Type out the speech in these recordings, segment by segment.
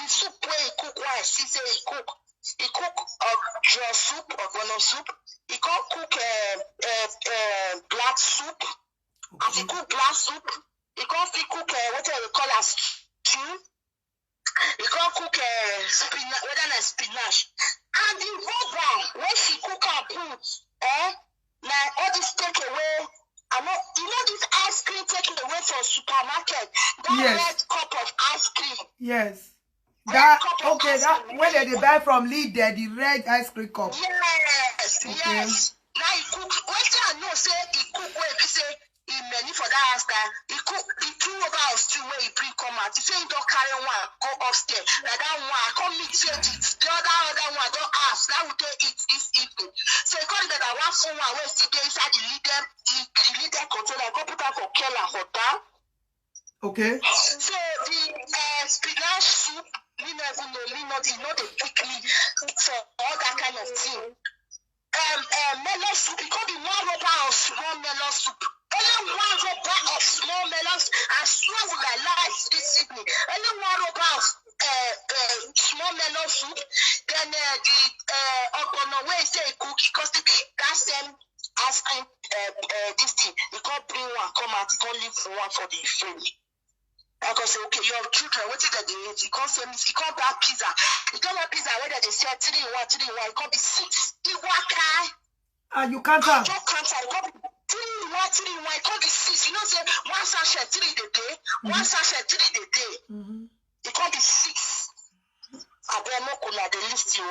soup where he cook, why she say he cook draw soup or bono soup. He can't cook black soup. As he cook black soup, he can't cook what they call as stew. He can't cook spinach, whether it's spinach. And the rubber when she cook and put, now all this takeaway. I know, you know this ice cream taken away from supermarket. That red cup of ice cream. Yes. That okay. That when they buy from Lidl, the red ice cream cup. Yes. Okay. Yes. Now he cook. What I know say he cook where he say he many for that house guy. He cook the 2 over of stew where he bring come out. He say he don't carry one go upstairs. Like that one I come meet say it. The other one don't ask. That would take it this evening. So he call that one phone one where still there inside the leader controller. I come put out for Keller for that. Okay. So the spinach soup, you know they pick me for all that kind of thing. Melon soup, it could be 1 rubber of small melon soup. Only 1 rubber of small melons. I swear with my life this evening. Only 1 rubber of small melon soup. Then the ogono where say cook, because to be that same as this thing, you can't bring one, come out, you can't leave one for the food. I can say, okay, your children, what is that they eat? You can't say, you can't buy pizza. You don't have pizza, whether they say 3 in 1, 3 in 1, it can't be 6. You walk high. You can't have. You can't have. It can't be 3 in 1, 3 in 1, it can't be 6. You know, say 1 sachet 3 the day, 1 sachet 3 the day. It can't be 6. I better not go the list you.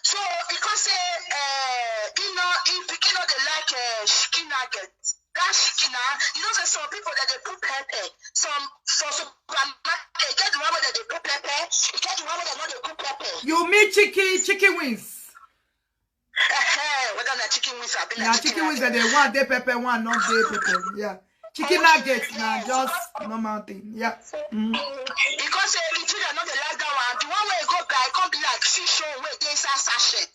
So, because you know, if you know they like chicken nuggets. That chicken, you know, there's some people that they put pepper. Some for supermarket, get the one that they put pepper. You get the one that they put pepper. You mean chicken wings? Whether the chicken wings are being chicken wings that they want they pepper, one not they pepper. Yeah. Chicken nuggets now just normal thing. Yeah. Because if you don't know the like that one, the one where you go buy, it can't be like fish oil where they say sachet.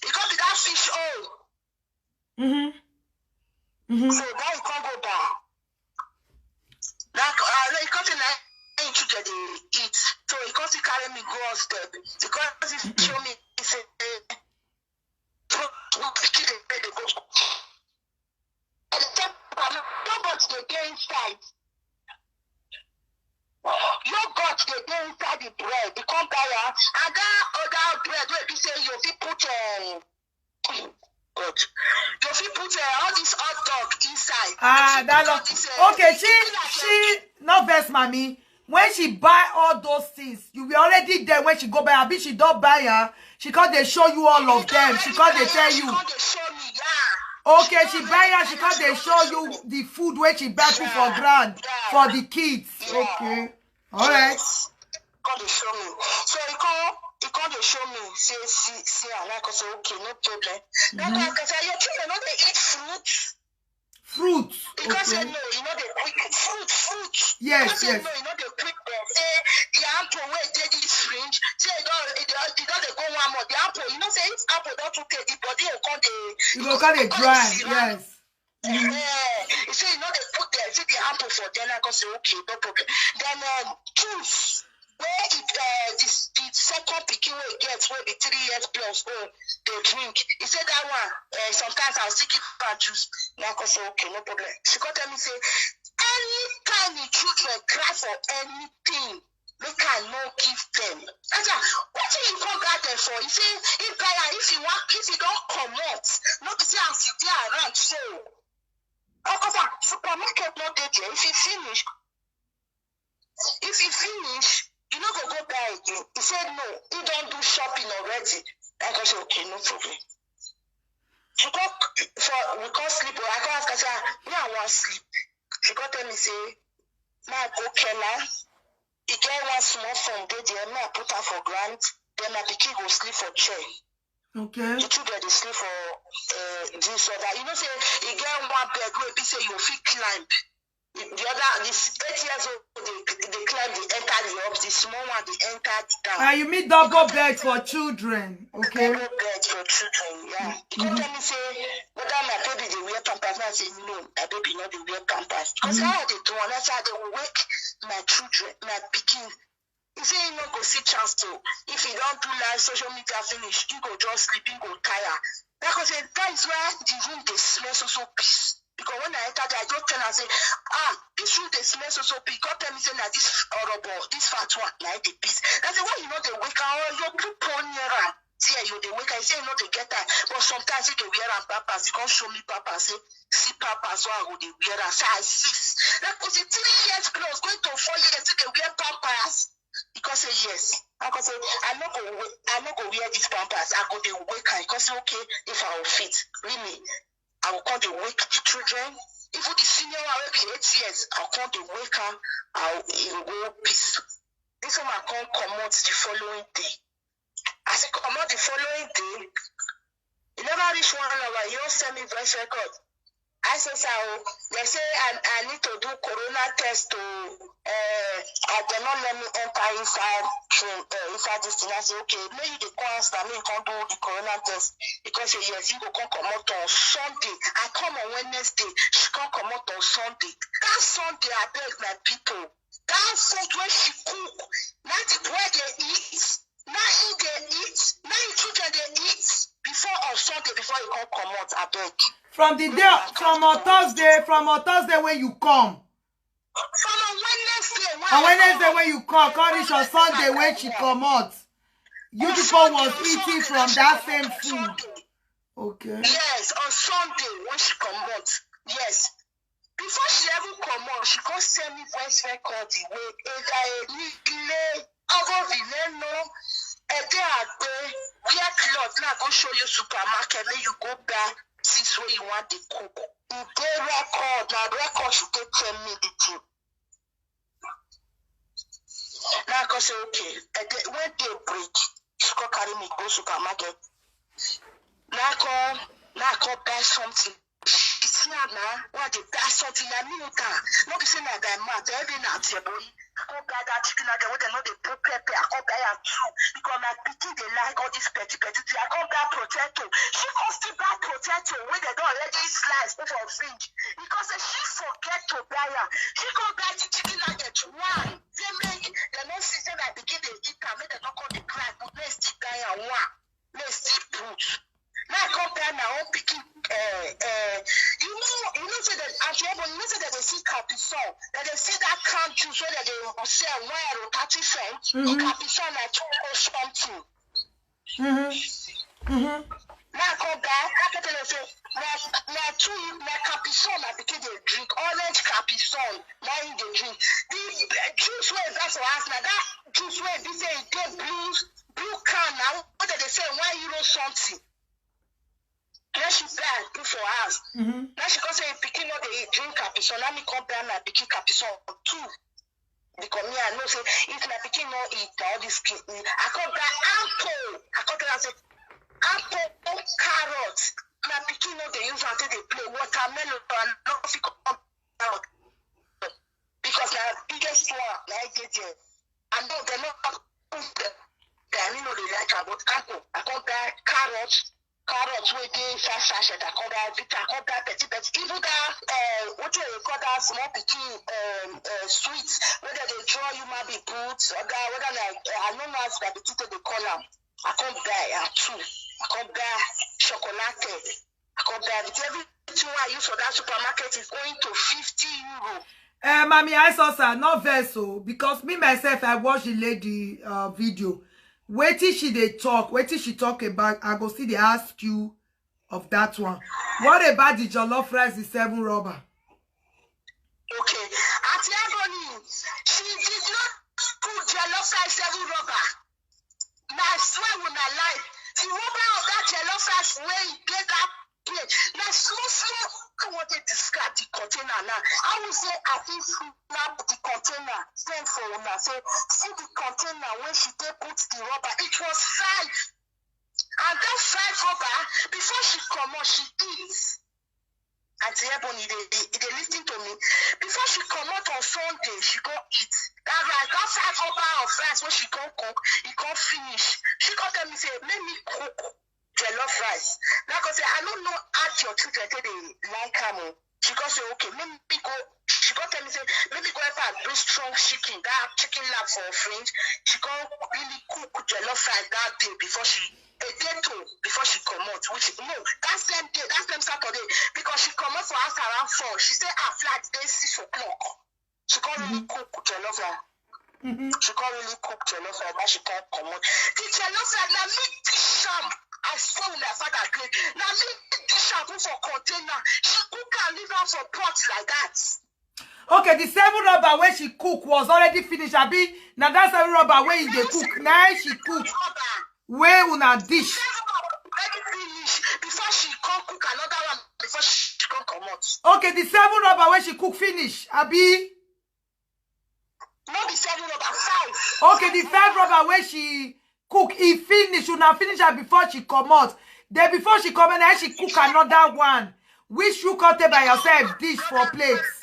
It can't be that fish oil. So now you can't go down. Like it can't be like you get the eat. So it can't carry me go on step. Because it show me it's yogurt they get inside. Yogurt they get inside the bread. You can't buy it. And that other bread where you say you put God. If you put all this hot dog inside. Okay, she not best mommy. When she buy all those things, you be already there when she go buy her. Bitch, she don't buy her. She can't they show you all of them. She can't they tell you. Okay, she buy her. She can't they show you the food where she buy food for grand for the kids. Okay, all right. Can't they show me? So you can't show me. See, and I can say okay, no problem. Now because your children know they eat fruits. Fruits. Because no, you know they quick fruit. Yes, because yes. No, you know they quick say the apple where they this fringe. Say they don't go one more. The apple, you know, say if apple don't take the body, you can't you go kind of dry. Yes. You say you know they put the apple for them. I can say okay, no problem. Then juice. Where the second picking will get will be 3 years plus old, they drink. He said that one, sometimes I'll stick it for juice. Now I say, okay, no problem. She got tell me, say, anytime the children cry for anything, make I no give them. I said, what do you come back there for? He say, if you don't come out, not to say I'm sitting around, so. Because supermarket not there. If you finish, you know go buy again. He said no, he don't do shopping already. I said okay, no problem. She got we can't sleep. I can ask her, me I want sleep. She got tell me say, now go Keller. He get one small phone there, me I put her for grant. Then my pikin go sleep for chair. Okay. The children they sleep for this or that. You know say he get one bed where he say you fit climb. The other is 8 years old, they climb, they enter the up, the small one, they enter down. You mean double bed for children, okay? Double bed for children, yeah. You can't tell me, say, whether my baby, they wear pampers, I say, no, my baby, not they wear pampers. Because how they do, and that's how they will wake my children, my pikin, He say he no go see chance to. If he don't do live social media finish, he go just sleep, he go tire. Because that is why the room they smell so peace. Because when I enter there, I just tell her, say, this room they smell so peace. God tell me say that this horrible, this fat one, like the peace. That's why you know they wake up, you put on your see you they wake up, say you know they get that. But sometimes they wear and papas, you can't show me papas, say, see papas, so I go they wear and say I 6. That was 3 years plus, going to 4 years, they wear papas. Because say yes. I go say I no go wear these pampers. I go dey wake her. Because say okay, if I will fit, really, I will come to wake the children. Even the senior one will be 8 years. I'll come to wake her. I'll go peace. This one I come out the following day. As I come out the following day, you never reach 1 hour. You don't send me voice record. I say, so they say I need to do corona test to I cannot let me enter inside this thing. I say, okay, maybe they come ask me can't do the corona test because yes, you go come out on Sunday. I come on Wednesday, she can't come out on Sunday. That Sunday I beg my people. That food where she cook, not the bread they eat, not who they eat, not the children they eat before on Sunday before you come out, I beg. From the day, from a Thursday when you come. From a Wednesday. On Wednesday when you come reach on Sunday when she come out. You people was eating from that same food. Okay. Yes, on Sunday when she come out. Yes. Before she ever come out, she can send me voice record the way now go show you supermarket, then you go back. Since where you want the cook, if they record, now the record should take 10 minutes. Now I can say, okay, when they break, she can carry me go supermarket. Now I can buy something. It's not now, what they buy something, I mean, not be saying that I'm mad, every night, boy. I can't buy that chicken again, what they know they put pepper, I can't buy it too. Because my people, they like all this petty. I can't buy potato. She can't still buy potato when they don't already slice for fridge. Because she forget to buy her. She can't buy the chicken nugget one. They're not season that begin to eat and they don't call the cry, but let's still buy her one. Let's still put. Now I can't buy my own picking. You know, say that actually, you know, say that they see Capison, that they see that can juice where they will sell 1 or 30 cents. Capison like 2 or something. Now I come back, I can tell you, say, my Capison, I begin to drink orange Capison. Now you drink. The juice where that's what I ask now. That juice where they say they blue can now. What did they say? €1 something. Now she bad good for us. Now she can say picking up the drink Capison. Now me come back and picking Capison too. Because me I know say if my picking not eat all this I come back apple. I come back and say apple, carrots. My picking not they use until they play watermelon and nothing come out. Because the biggest one like it here. I know they're not they know they like about apple. I come back carrots wey dey sachet, I come buy bitter, I come buy petit. Even that what you call that small pikin sweets, whether they draw you might be boots or that whether like I don't know how the people they call them. I come buy too. I come buy chocolate. I come buy everything I use for that supermarket is going to €50. Mommy, I saw sir, not vessel because me myself I watched the lady video. Wait till she they talk. Wait till she talk about. I go see they ask you of that one. What about the jollof rice, the 7 rubber? Okay, at Ebony, she did not put jollof rice 7 rubber. I swear with my life, the rubber of that jollof rice where you get that plate. Now small. I want to describe the container now. I will say I think snap the container. Send for una. Say see the container when she did put the rubber. It was 5. And that 5 rubber before she come out, she eats. Auntie Ebony, they listen to me. Before she come out on Sunday, she go eat. That right, that 5 rubber of rice when she go cook, it can't finish. She go tell me say, let me cook jollof rice. Now, because I don't know how your children say they like them. She go say, okay, maybe go. She go tell me say, maybe go help her bring strong chicken, that chicken lap for a fringe. She go really cook jollof rice that day before she a day two before she come out. Which no, that same day, that same Saturday, because she come out for house around 4. She say her flight day 6 o'clock. She can't really cook jollof rice. She can't really cook jollof rice, but she can't come out. The jollof rice, now me dish am. I swear with my father great. Now me dish am for container. She cook and leave her for pots like that. Okay, the 7 rubber where she cook was already finished. Abi, now that 7 rubber where they cook. Now she cook. Where una dish? Already finished before she can cook another one before she can come out. Okay, the 7 rubber where she cook finish. Abi. Not the 7 rubber, 5. Okay, the 5 rubber where she cook, he finish. You now finish her before she come out. Then before she come out, she cook another one. Which you cut it by yourself, dish for plates.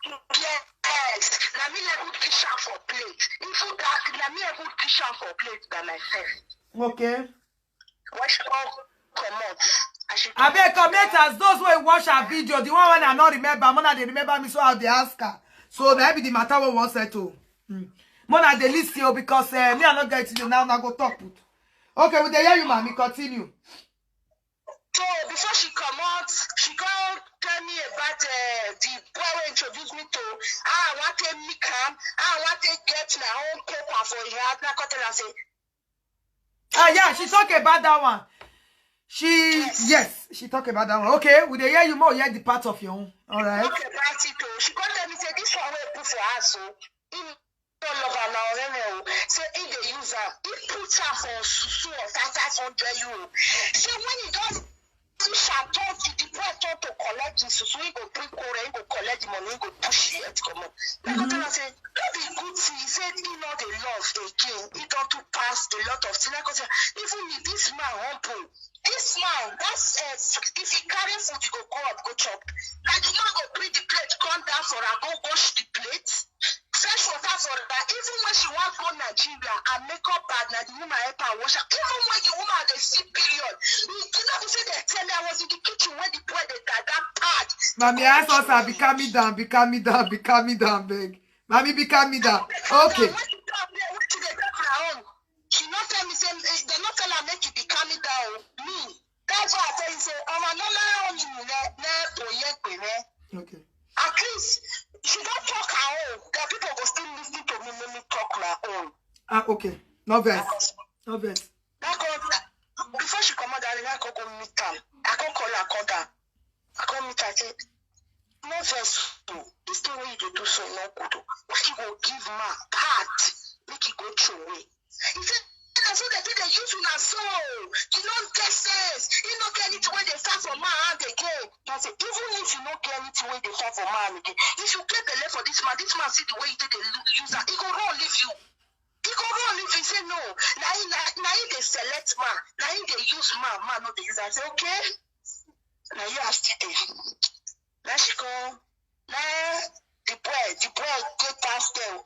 Yes, let me let good dish am for plate. If you that, let me let good dish am for plate by myself. Okay. When she come out, I beg commenters, those who watch her video, the one when I not remember, Mona they remember me, so I'll ask her. So maybe the matter will want settle. Mona they listen you because me I not get to you now. Now go talk put. Okay, we dey hear you, mommy. Continue. So before she come out, she go tell me about the boy who introduced me to. I want to meet him. I want to get my own paper for her. I got tell her say. Yeah, she talk about that one. Yes, she talk about that one. Okay, we dey hear you more. Hear the part of your own. All right. Talk about it too. She go tell me say this one will put for her so. Don't love her now. Say he dey use her. He puts her for susu or 500 €. So when he does. Push her turn to the boy turn to collect the susu, he go bring quarter, he go collect the money, he go push it to come up. I go tell her say, that be good thing. He said he not the love again. He don't to pass a lot of things. I go tell her, even if this man humble, this man, that's if he carry food, you go up, go chop. Like the man go bring the plate, come down for her, go wash the plate. Fresh water for her. Even when she want go Nigeria and make up bad, now the woman help her wash her. Even when the woman they see period, you know say they tell me I was in the kitchen when the boy they got that pad. Mommy, I saw her be calm me down, beg. Mommy, be calm me down. Okay. When she talk there, what she dey talk her own? She not tell me say they not tell her make you be calm me down. Me, that's why I tell you say, Okay. At least she don't talk her own. There are people go still listen to me, let me talk my own. Okay. No verse. No verse. Before she come out, I go meet her. I go call her, call her. I go meet her. I say, no verse. This thing way you do so no good. Why you go give ma part? Make you go through away. He said, that's what they use you now. So you don't get sense. You don't get anything when they start from my hand again. I say, even if you don't get anything when they start from my hand again, if you get the left for this man see the way they use her, he go run leave you. He go run leave you. Say no. Now they select man. Now they use man not they use. I say okay. Now you are still there. Now she go. Now the boy go downstairs.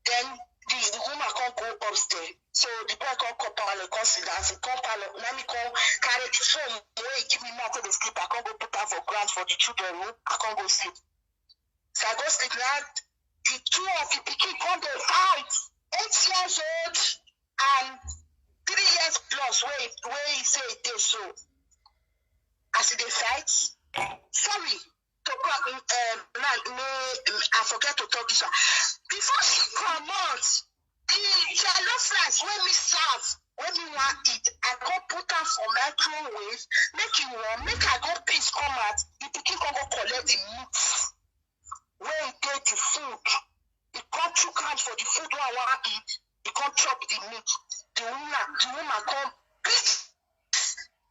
Then the woman can't go upstairs. So the boy can't come parlor, can't sit down, can't parlor. Now me can't carry the phone. Boy, give me more to the sleep. I can't go put her for grant for the children room. I can't go sleep. So I go sleep now. The two of the pikin come to fight. 8 years old and 3 years plus. Where he say it is so. As they fight, sorry. I forget to talk this one. Before she come out, the jollof rice when me serve, when me want eat, I go put her for microwave, make it warm, make I go piece come out, the pikin can go collect the meat. Where he take the food, he come 2 cans for the food I want eat, he come chop the meat. The woman come beat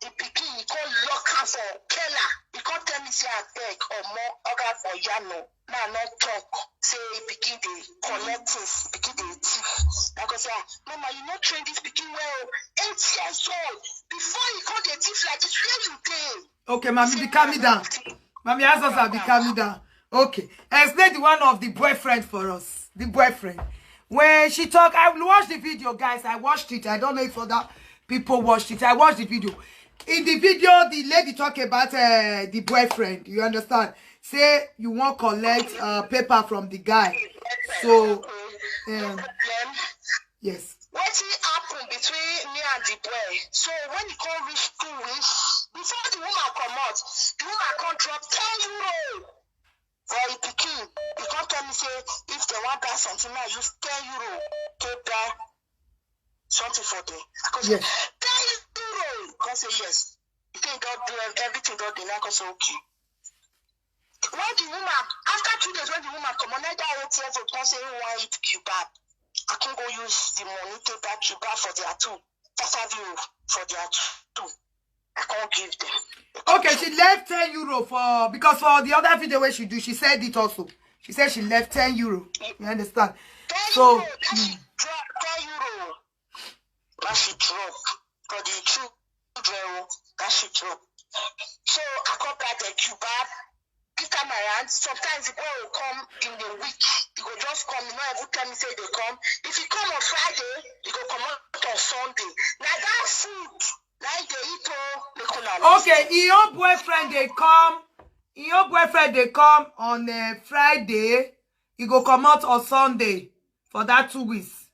the pikin, he come lock her for Kella. He come tell me say I beg or more order for Yano. Now not talk. Say pikin they collect things, pikin they thief. Like I say, Mama, you not train this pikin well. 8 years old. Before you come the thief like this, where you dey? Okay, mommy, be calm me down. Mommy, ask us be calm me down. Okay. Explain the one of the boyfriend for us. The boyfriend. When she talk, I watched the video, guys. I watched it. I don't know if other people watched it. I watched the video. In the video, the lady talk about the boyfriend. You understand? Say you want collect paper from the guy. So, yes. What happened between me and the boy? So when he come reach 2 weeks, before the woman come out, the woman come drop 10 euro for the pikin. He come tell me say if they want buy something, I use 10 euro to buy something for them. I come say 10 euro. I say yes. You think God do everything God do now? I say okay. When the woman, after 2 days, when the woman come on, I got 8 years old, come say he want eat kebab. I can go use the money to buy kebab for their two. That's how you for their two. I can't give them. Okay, she left 10 euro for, because for the other video where she do, she said it also. She said she left 10 euro. You understand? 10 so euro, that she drop 10 euro. That she drop. For the children, that she drop. So I come buy the kebab. This time around, sometimes the boy will come in the week. He will just come, you know, every time he say they come. If he come on Friday, he will come out on Sunday. Now that food, like they eat all. Okay, your boyfriend they come on Friday. He go come out on Sunday for that 2 weeks.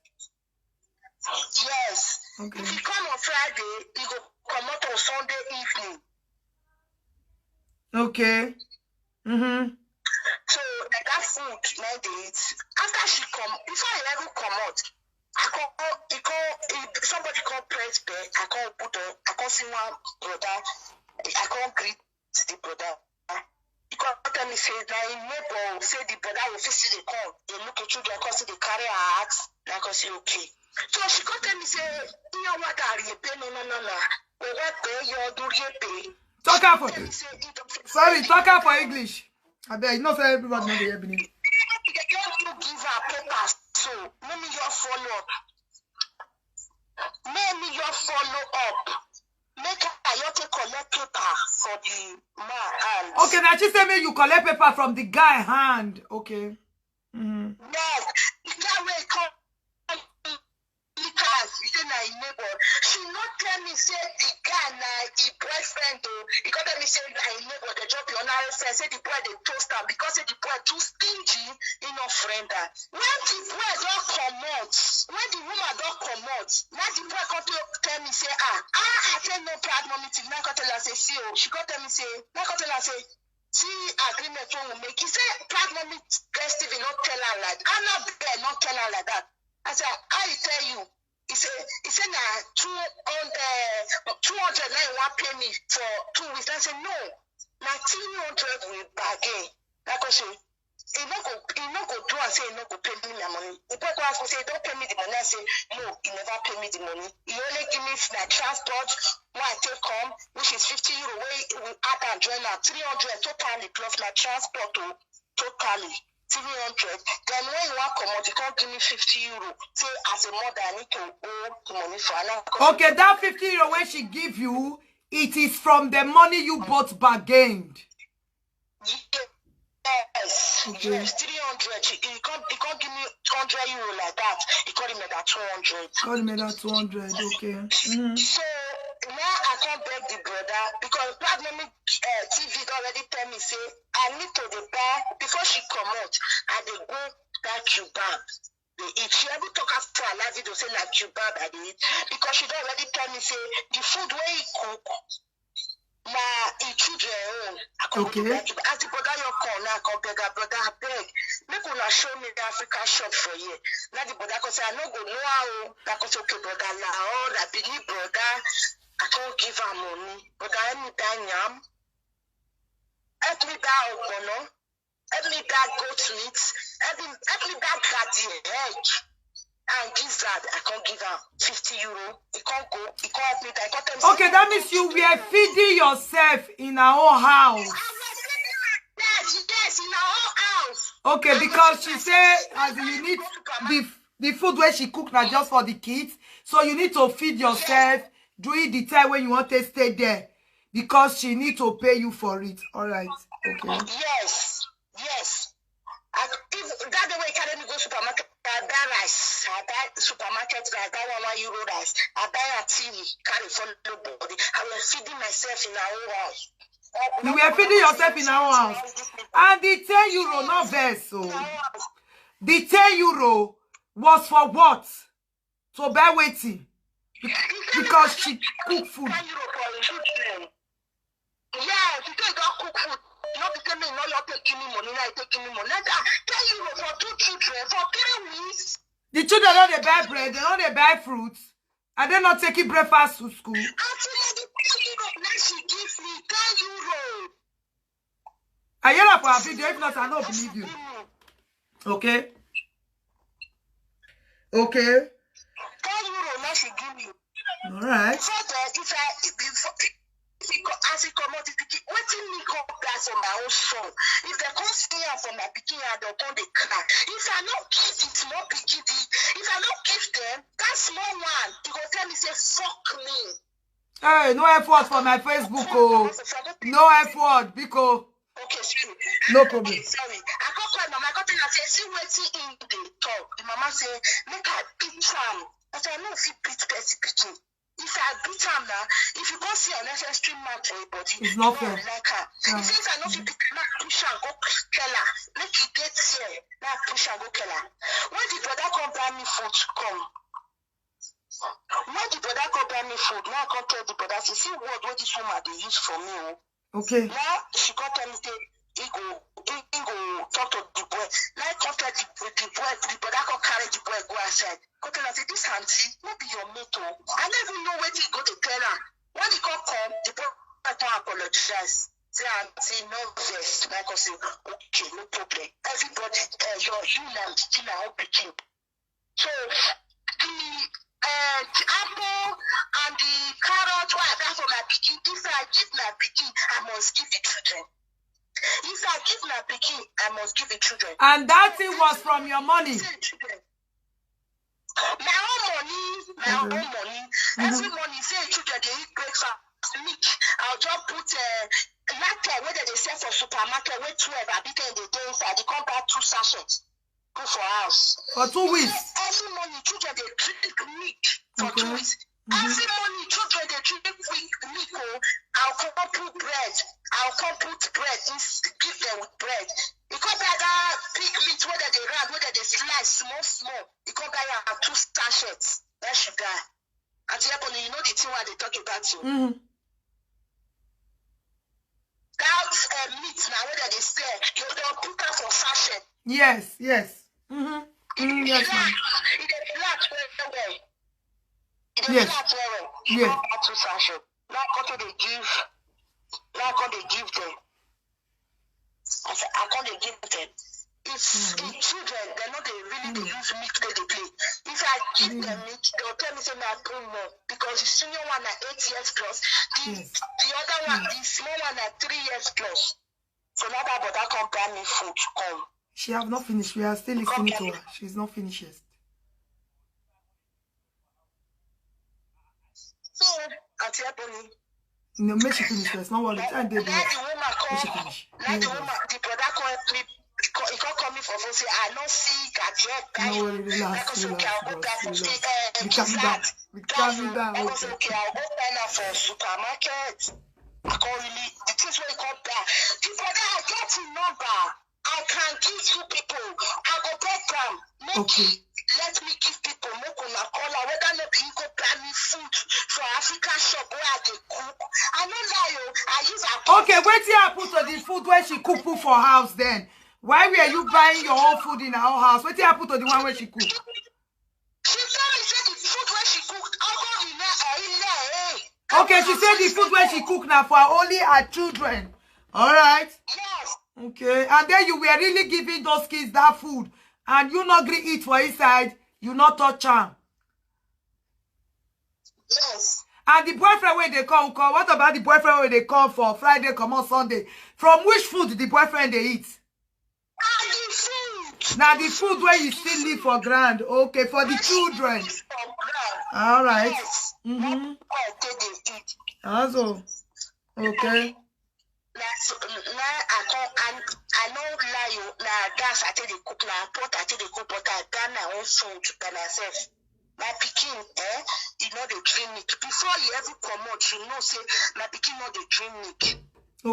Yes. Okay. If he come on Friday, he go come out on Sunday evening. Okay. So like that food, like they eat. After she come, before I ever come out, somebody call press bed. I can't see one brother. I can't greet the brother. He can't tell me say now in neighbor say the brother will face the call. They look at you, they can see they carry her heart. I can say okay. So she can't tell me say, you know what are you pay? No. Well, what pay you do you pay? Talk out for sorry, talk out for English. I bet you know say everybody know the happening. They don't give her papers, so let me just follow up. Make her take collect paper for the man hand. Okay, now she say me you collect paper from the guy hand. Okay. Yes, the guy will come. He say na his neighbor. She not tell me say the guy na his boyfriend though. He can't tell me say na his neighbor. They drop your another friend. Say the boy they toast her because say the boy too stingy. He not friend her. When the boy don't come out, when the woman don't come out, now the boy come to tell me say I say no problem. Now come tell her say see oh. She come tell me say now come tell her say. See agreement will make. He say problem guest Steve not tell her like I'm not there not tell her like that. I said I tell you. He said na 200 now you want pay me for 2 weeks. I said no, na 300 we bargain. Like I say, he no go do and say he no go pay me my money. The boy go ask me say don't pay me the money. I say no, he never pay me the money. He only give me my transport when I take home, which is 50 euro. We add and join now 300 totally plus my transport totally. 300. Then when you want come out, you can't give me 50 euro. Say as a mother, I need to owe the money for another. Okay, that 50 euro when she give you, it is from the money you both bargained. Yes. Okay. Yes, 300. He can't give me 100 euro like that. He called him that 200. Call me that 200. Okay. So now I can't beg the brother because probably TV already tell me say I need to the buy before she come out and they go that kebab. If she ever talk after a live video say like kebab I did because she don't already tell me say the food where he cook now he children own. Okay. As the brother you call now I come beg a brother I beg. Make una show me the African shop for you. Now the brother can say I no go know how that can say okay brother la oh that believe brother I can't give her money. But I am buying yam. Help me buy ogbono. Help me buy goat meat. Help me buy garden egg. And give that. I can't give her 50 euro. It can't go. It can't help me buy. Okay, that means you were feeding yourself in our own house. Yes, in our own house. Okay, because she said as you need the food where she cook now just for the kids. So you need to feed yourself. During the time when you want to stay there because she need to pay you for it. All right. Okay. Yes. Even that the way he carry me go supermarket, I buy rice. I buy supermarket rice, buy €1 rice. I buy a Teii, carry follow body. I was feeding myself in our own house. You were feeding yourself in our house. And the €10 not vex, so the €10 was for what? So bear waiting. Because she cook food. €10 for children. Yeah, because don't cook food. Not because me know you're taking me money, now taking me money. €10 for 2 children for 3 weeks. The children don't they buy bread, they don't they buy fruits. And they're not taking breakfast to school. Actually, the €10 now she gives me €10. I hear that for a video, if not, I don't believe you. Okay? Okay? €10 now she give me. Alright. So that if he come out, waiting me come back for my own son. If they come see her for my picking and they'll come they cry. If I not give it, small picking, if I not give them, that small one, he go tell me, say, fuck me. Hey, no effort for my Facebook, oh. No effort, because... Okay, sorry. No problem. Okay, sorry. I got call mama, I got tell her, say, see waiting in the talk. The mama say, make her beat him. But I know if he beat Percy picking. If I beat him now, if you go see unnecessary man for anybody, it's not fair. Like her. Yeah. If I know if you beat him, push her, go kill her. Make he get here. Now push her, go kill her. When the brother come buy me food, come. When the brother come buy me food, now I come tell the brother, say, see what this woman they use for me. Okay. Now she come tell me, say, he go talk to the boy. Now I come tell the brother come carry the boy, go outside. Come tell her, say, this auntie, not be your mate. I never know where he go to tell her. When he come, the boy come apologize. Say, auntie, no vex. Now I come say, okay, no problem. Everybody, you and still are picking. So, the apple and the carrot what I buy for my pikin, if I give my pikin, I must give the children. If I give my pikin, I must give the children. And that thing was from your money? My own money. Every morning, say children, they eat breakfast, milk. I'll just put latte, whether they sell for supermarket, wait 12, I be there in the day inside, they come back 2 sachets. Go for house. For 2 weeks. Every morning, children they drink milk for 2 weeks. Every morning, children they drink milk. I'll come put bread. Give them with bread. You come buy that pig meat, whether they run, whether they slice small. You come buy 2 sachets. That sugar. And you know the thing what they talk about you. That meat now, whether they sell, they'll put that for sachet. Yes. Yes, ma'am. Yes. Yeah. Now they give them. I said, I can't give them. If the children, they're not they use meat they play. If I give them meat, they'll tell me say I bring more because the senior one are 8 years plus. The other one, the small one are 3 years plus. So now that brother come buy me food, come. She have not finished. We are still listening to her. She's not finished yet. So, Auntie Ebony. No, make she finish first. Not worry. Time they do. Let the woman come. Let the woman, the brother come help me. He can't come me for phone. Say, I not sick. I just. No worry. Relax. Okay, I'll go back for We calm down. We calm down. I was okay. I'll go buy now for supermarket. I can't really. The things where he come back. The brother, I get his number. I can give you people. I go beg them. Okay. Let me give people more cola. Whether not you go buy me food for African shop where they cook. I don't lie. I use a. Okay, wait till I put to the food where she cook food for house then. Why were you buying your own food in our house? Wait till I put to the one where she cook. She told me say the food where she cooked. Okay, she said the food where she cook now for only her children. All right. Yes. Okay, and then you were really giving those kids that food, and you not agree eat for inside. You not touch them. Yes. And the boyfriend where they come, what about the boyfriend where they come for Friday, come on Sunday? From which food the boyfriend they eat? And the food. Now the food where you still live for grand. Okay, for the children. All right. Yes. Also. Okay. I know lie na gas I take the cook na pot I take the cook but I buy my own food by myself. My pikin, he know they drink milk. Before he ever come out, you know say my pikin know they drink milk.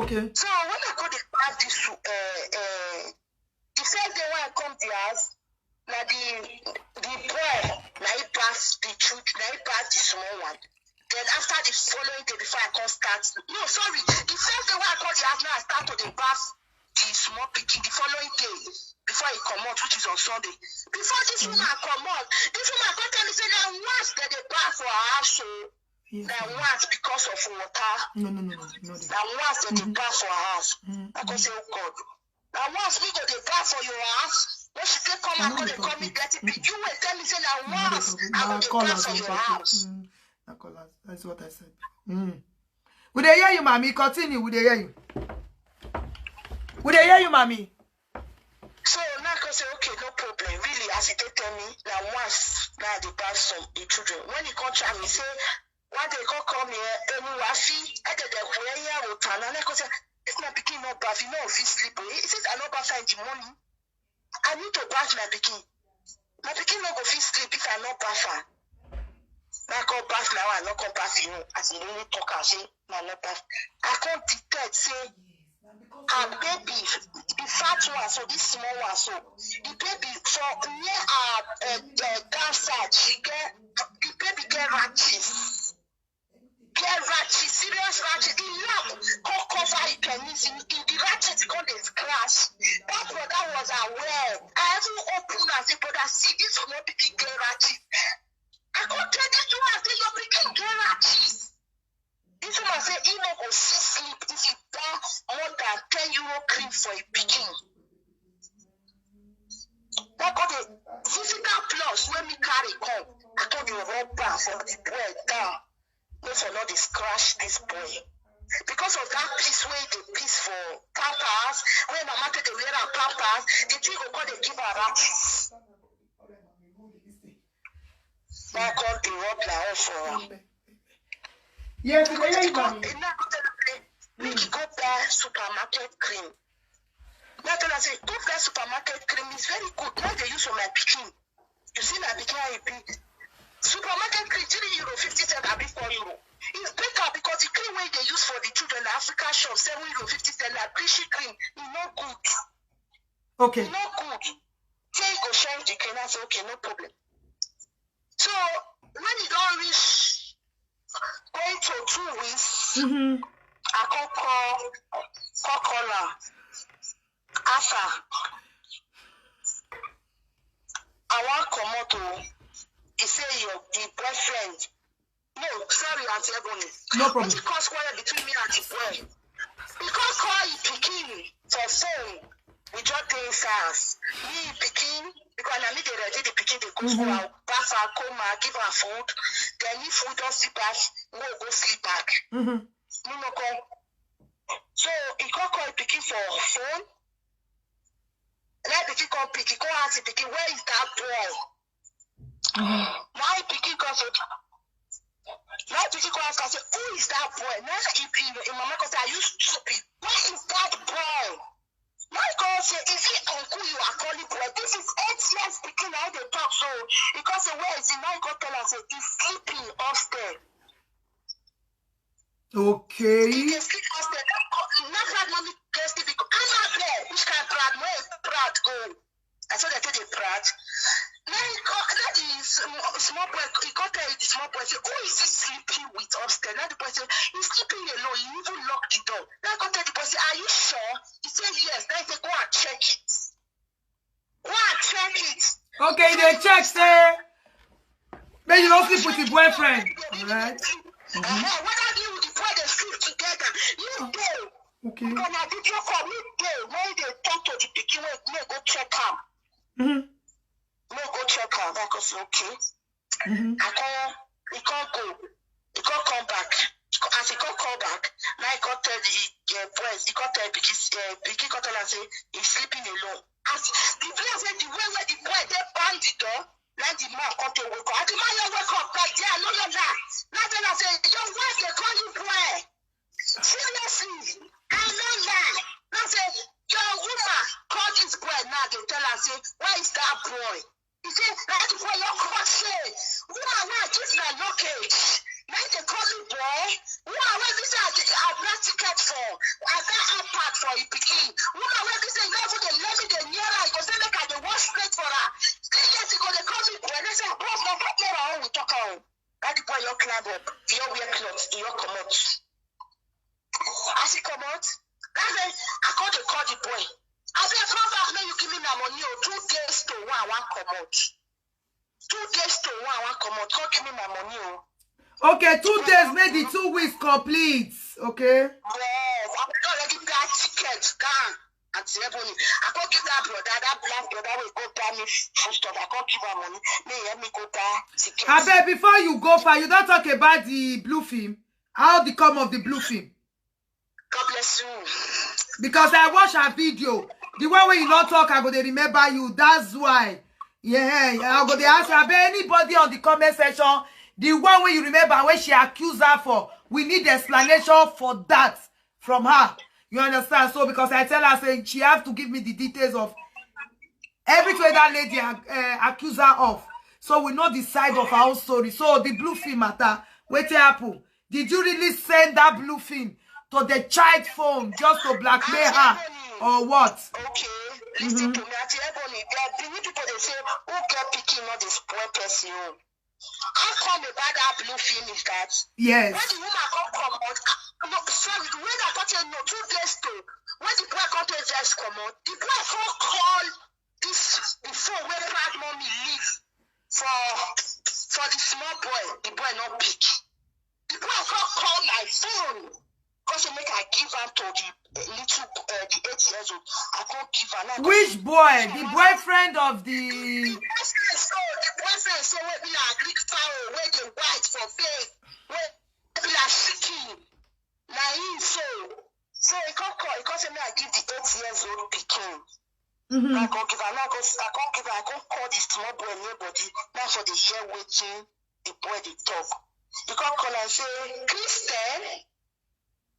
Okay. So when I go to have this the first day when I come to the house, now the boy now he pass the children, now he pass the small one. Then after the following day, before I come start, no, sorry, the first day when I come to the house, now I start to the bath the small pikin. The following day, before he come out, which is on Sunday, before this woman come out, this woman come tell me say that once that they bath for her house, so that once because of water, no. that once that they bath for her house, I can say, oh God, that once we go they bath for your house. When she say come and go, they call me dirty pig. You will tell me say that once I go to bath for your house. That's what I said. Would they hear you, mommy? Continue. Would they hear you? Would they hear you, mommy? So now I can say, okay, no problem. Really, as he tell me, now once now they pass some children. When he come try me, say, why they come here? And you are fee, I did the way here with Tana. And I can say, it's my picking no bath, you know, if you sleep. He says, I know bath in the morning. I need to bath my picking. My picking no go fit sleep if I know bath. I come bath now, I not come bath, you know, as he really talk, I say, I not bath. I can't detect, say, our baby, the fat one, so this small one, so the baby, for near our downside, the baby get ratches. Serious ratches. The lamp can't cover it penis. The ratches can't scratch. That brother was aware. I haven't opened and said, brother, see, this small baby get ratches. I can't tell this one, say, your picking get ratches. This woman say, he no go sleep if you buy more than €10 cream for a picking. That got the physical plus when me carry come. I told you rubber for the boy down. No for not to scratch this boy. Because of that piece where they piece for pampers, when mama take the wear her pampers, the thing go call they give her ratches. Now call the rub now for her. Yes, make you go buy supermarket cream. Now tell her say, go buy supermarket cream is very good. What they use for my picking. You see my picking how it be. Supermarket cream €3.50 and €4. It's better because the cream way they use for the children in the Africa shop €7.50 like Chrissy cream is not good. Okay. It's not good. Say you go change the cream, I say okay, no problem. So when you don't reach going to 2 weeks, I can call her after. I want come out to. He say the boyfriend. No, sorry, Auntie Ebony. No problem. But he caused quarrel between me and the boy. Because call he picking for phone. We just doing fast. Me picking because I need to ready the picking. They go for our bath, our coma, give her food. Then if we don't sleep back, we go sleep back. Me no come. So he can't call picking for phone. Let picking come pick. He go ask the picking, where is that boy? My picking comes out. Now picking come ask, I say, who is that boy? Now in my mouth, I use stupid. Where is that boy? Now God say, is it uncle you are calling boy? This is 8 years picking how they talk. So because say, where is he? Now God tell us, he's sleeping upstairs. Okay. He can sleep upstairs. Not that mommy can sleep because I'm not there. Which kind of Brad? Where is Brad go? I saw they tell the Brad. Now the small boy, he got tell the small boy, say, who is he sleeping with upstairs? Now the boy say, he's sleeping alone, he even locked the door. Now I got tell the boy, say, are you sure? He said, yes. Then he said, go and check it. Go and check it. Okay, they check, say, maybe you don't sleep with your boyfriend. Alright. Whether you with the boy, they sleep together. You go. Okay. Because now did you call me there when they talk to the pikin, when go check him. No, go check her. I go say, okay. He can't go. He can't come back. As he can't come back, now he can't tell the boys, he can't tell Biggie can't tell her, say, he's sleeping alone. As the place said, the way where the boy, they bang the door, now the man come to wake up. And the man, you wake up, like, yeah, I know you're that. Now then I say, your wife, they call you boy. Seriously, I know Okay. Now they call me boy. Woman, where this I got ticket for? I got iPad for you picking. Woman, where this I never they let me the near I go say make I the wash straight for her. 3 years ago they call me boy. They say, boss, no, not there how we talk on. That the boy your climb up, your wear clothes, your come out. As he come out, that's it. I call the boy. I said, come back, now you give me my money or 2 days to one come out. 2 days to one come out. Come give me my money or. Okay, 2 days made the 2 weeks complete. Okay. Yes, I'm already got tickets gone. I can't give that brother, that black brother will go buy me food stuff. I can't give her money. Let me go buy tickets. I bet before you go far, you don't talk about the blue film. How the come of the blue film? God bless you. Because I watch her video. The one where you not talk, I go to remember you. That's why. Yeah, I go to ask you. I bet anybody on the comment section. The one where you remember when she accused her for, we need explanation for that from her. You understand? So because I tell her, saying she have to give me the details of everything that lady accused her of. So we know the side of her own story. So the blue film matter. Wait happen. Did you really send that blue film to the child phone just to blackmail her? Or what? Okay. Listen to me. There are many people they say, who get picking on this poor person? How come about that blue film is that? Yes. When the woman come out, no, sorry, the way that I no 2 days to, when the boy come to just come out, the boy can't call this the phone where proud mommy live for the small boy. The boy not pick. The boy can't call my phone. Because make I give her to the little the 8 years old. I can't give her now. Which boy? The boyfriend of the boyfriend so where be like Greek fowl, where the white for faith, where be like chicken. Now so he can't call, he can't say me I give the 8 years old picking. I can't give her, I can't call this small boy nobody. Now for the year waiting, the boy the talk. You can't call and say, Christian.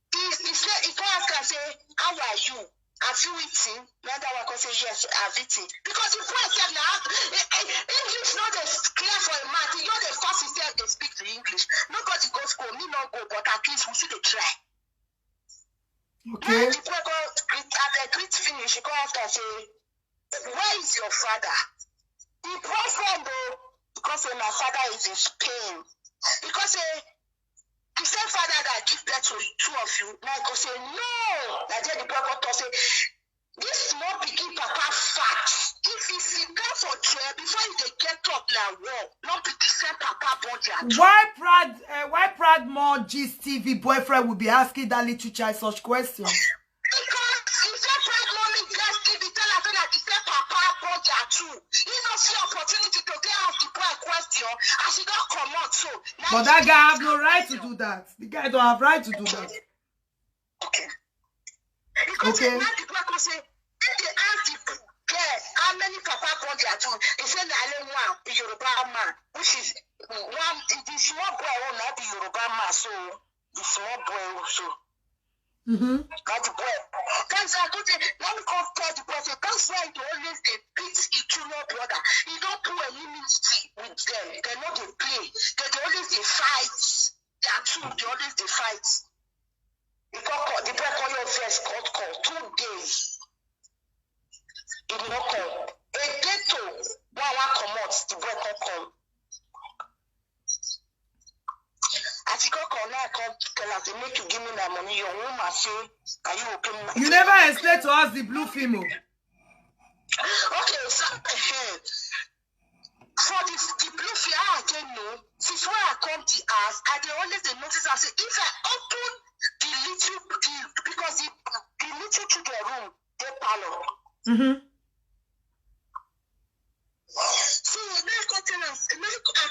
He said, if I can say, how are you? Have you eaten? Now that one can say, yes, I've eaten. Because the boy said, now, English not clear for a man. You know the first he said they speak the English. Nobody goes school, me not go, but at least we see the try. Okay. Now the boy go, at the greet finish, he go after and say, where is your father? The boyfriend though, because my father is in Spain. Because the same father that give birth to 2 of you, now go say, no. Like the boy go say, this small pikin papa fat. If he sit down for chair before he get up now, not be the same papa body at all. Why Proud More Gist TV boyfriend will be asking that little child such questions? Because he said Proud Mommy Gist TV tell her that the same papa body at all. He don't see opportunity to get off the boy question and she don't come out so. But that guy have no right to do that. The guy don't have right to do that. Okay. Because now the boy can say, if they ask the girl how many papa body at all, they say na one the Yoruba man, which is one the small boy will not be Yoruba man, so the small boy also. Not the boy. That's why I could say, now we can't tell the boy, that's why they always they beat each junior brother. He don't put a enmity with them. They're not they play. They always they fight. They are two, they always they fight. The boy call your first call 2 days. It did not come. A day to one come out, the boy can't come. As he can't come now, I can't tell us, they make you give me my money. Your woman say, are you okay? You never explained to us the blue film. Okay, so for the blue film, I don't know. Since when I come to us, I dey always notice I say, if I open because the little children room, they parlor. So now I tell us, I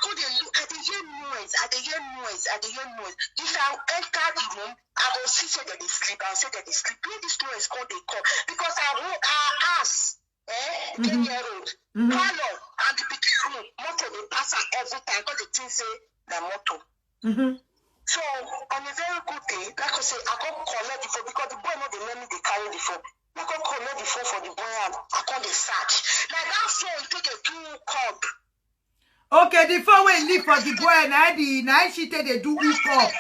go there look, I dey hear noise. If I enter the room, I go see say that they sleep. I say that they sleep. Where this noise called they come because I ask, 10-year-old, parlor and the big room, motor they pass am every time because they think say the motor. So on a very good day, like I say, I go collect the phone because the boy know they let me they carry the phone. I go collect the phone for the boy and I call the search. Like that phone take a 2 cup. Okay, the phone wey leave for the boy na she take dey do hook up.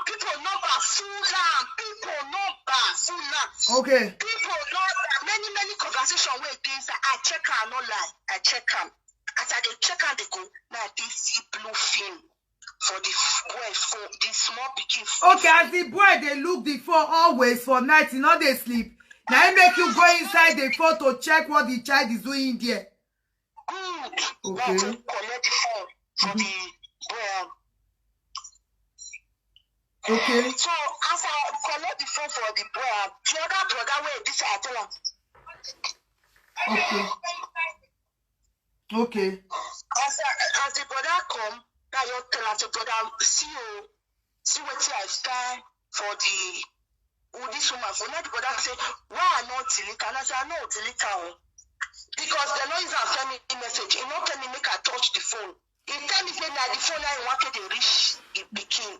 People number full am. Okay. People know many conversation wey dey inside. I check am, no lie. I check am. As I dey check am, they go now they see blue film for the boy for the small pikin. Okay, as the boy they look the phone always for night, you know they sleep. Now it make you go inside the phone to check what the child is doing there. Good. Okay. Now to collect the phone for the boy. Okay. So as I collect the phone for the boy, the other brother where this I tell him. Okay. Okay. As the brother come, now you tell us the brother see what I stand for this woman. For now the brother say, why not Tilika? And I say, I know Tilika. Because the noise are sending me message. He not tell me make I touch the phone. He tell me say that the phone I wanted to reach the picking.